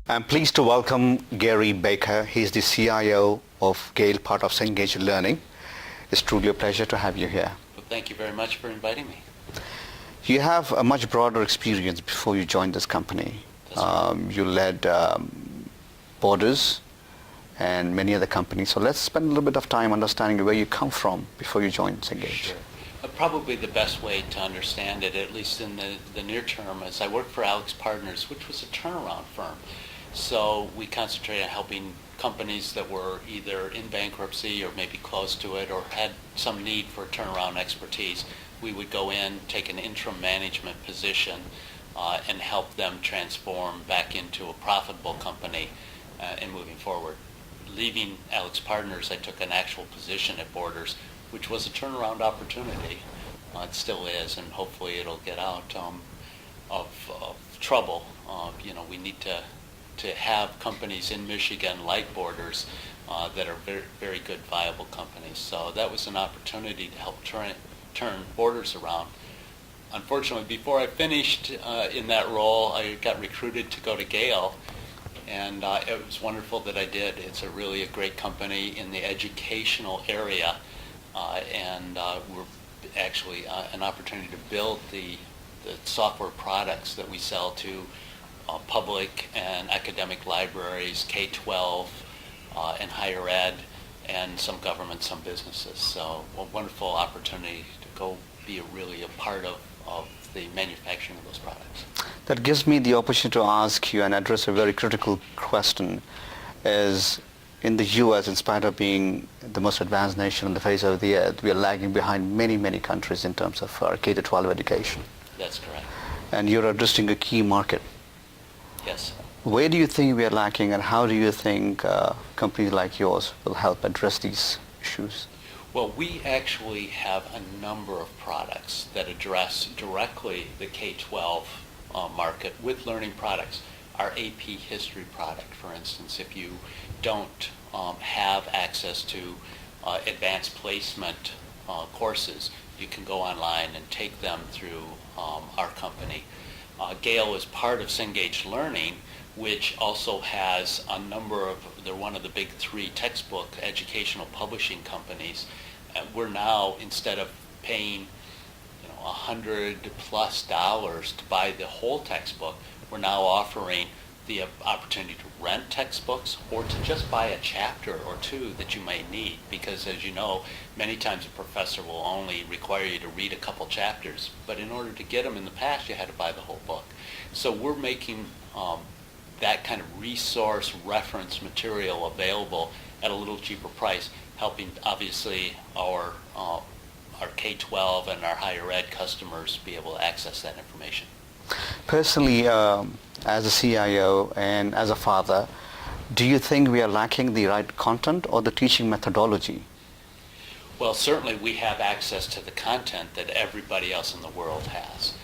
I'm pleased to welcome Gary Baker. He's the CIO of Gale, part of Engage Learning. It's truly a pleasure to have you here. Well, thank you very much for inviting me. You have a much broader experience before you joined this company. You led Borders and many other companies. So let's spend a little bit of time understanding where you come from before you joined Engage. Sure. Probably the best way to understand it, at least in the near term, is I worked for AlixPartners, which was a turnaround firm. So we concentrated on helping companies that were either in bankruptcy or maybe close to it or had some need for turnaround expertise. We would go in, take an interim management position, and help them transform back into a profitable company and moving forward. Leaving AlixPartners, I took an actual position at Borders, which was a turnaround opportunity. It still is, and hopefully it'll get out of trouble. We need to have companies in Michigan like Borders that are very, very good, viable companies. So that was an opportunity to help turn Borders around. Unfortunately, before I finished in that role, I got recruited to go to Gale, and it was wonderful that I did. It's really a great company in the educational area, and we're actually an opportunity to build the software products that we sell to public and academic libraries, K-12, and higher ed, and some government, some businesses. So a wonderful opportunity to go be really a part of the manufacturing of those products. That gives me the opportunity to ask you and address a very critical question. Is in the U.S., in spite of being the most advanced nation on the face of the earth, we are lagging behind many, many countries in terms of our K-12 education. That's correct. And you're addressing a key market. Yes. Where do you think we are lacking, and how do you think companies like yours will help address these issues? Well, we actually have a number of products that address directly the K-12 market with learning products. Our AP history product, for instance, if you don't have access to advanced placement courses, you can go online and take them through our company. Gale is part of Cengage Learning, which also has a number of, they're one of the big three textbook educational publishing companies. We're now, instead of paying $100+ to buy the whole textbook, we're now offering the opportunity to rent textbooks or to just buy a chapter or two that you may need, because as you know, many times a professor will only require you to read a couple chapters, but in order to get them in the past, you had to buy the whole book. So we're making that kind of resource reference material available at a little cheaper price, helping obviously our K-12 and our higher ed customers be able to access that information. Personally, as a CIO and as a father, do you think we are lacking the right content or the teaching methodology? Well, certainly we have access to the content that everybody else in the world has.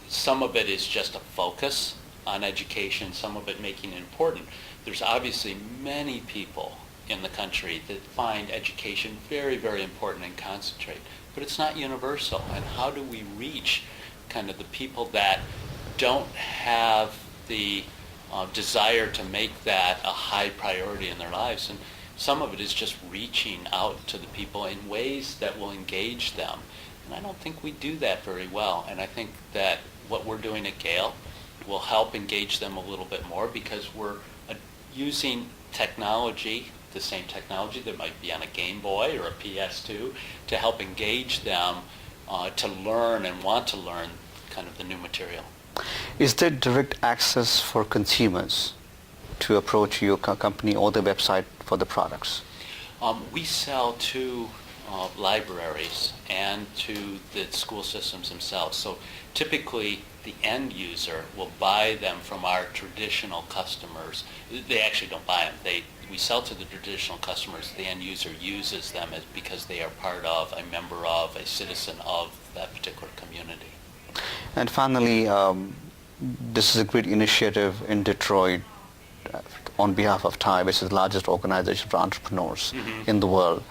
Some of it is just a focus on education, some of it making it important. There's obviously many people in the country that find education very, very important and concentrate, but it's not universal. And how do we reach kind of the people that don't have the desire to make that a high priority in their lives? And some of it is just reaching out to the people in ways that will engage them. And I don't think we do that very well. And I think that what we're doing at Gale will help engage them a little bit more, because we're using technology, the same technology that might be on a Game Boy or a PS2, to help engage them to learn and want to learn kind of the new material. Is there direct access for consumers to approach your company or the website for the products? We sell to libraries and to the school systems themselves. So typically the end user will buy them from our traditional customers. They actually don't buy them. We sell to the traditional customers. The end user uses them because they are part of, a member of, a citizen of that particular community. And finally, this is a great initiative in Detroit on behalf of TIE, which is the largest organization for entrepreneurs in the world.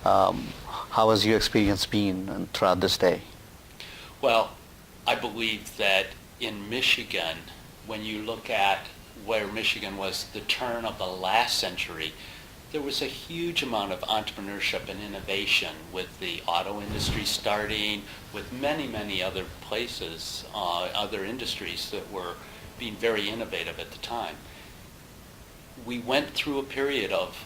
How has your experience been throughout this day? Well, I believe that in Michigan, when you look at where Michigan was the turn of the last century, there was a huge amount of entrepreneurship and innovation with the auto industry starting, with many, many other places, other industries that were being very innovative at the time. We went through a period of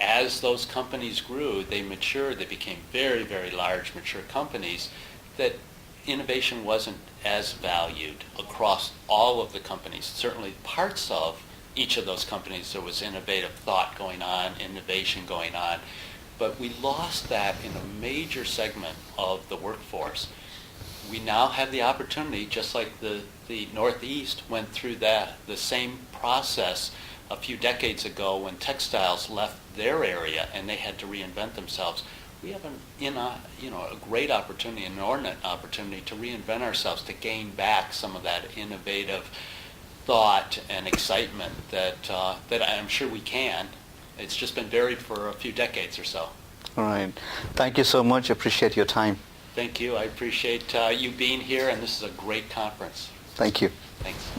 as those companies grew, they matured, they became very, very large, mature companies, that innovation wasn't as valued across all of the companies. Certainly parts of each of those companies, there was innovative thought going on, innovation going on, but we lost that in a major segment of the workforce. We now have the opportunity, just like the Northeast went through the same process a few decades ago when textiles left their area and they had to reinvent themselves. We have a great opportunity, an inordinate opportunity to reinvent ourselves, to gain back some of that innovative thought and excitement that I'm sure we can. It's just been buried for a few decades or so. All right. Thank you so much. Appreciate your time. Thank you. I appreciate you being here, and this is a great conference. Thank you. Thanks.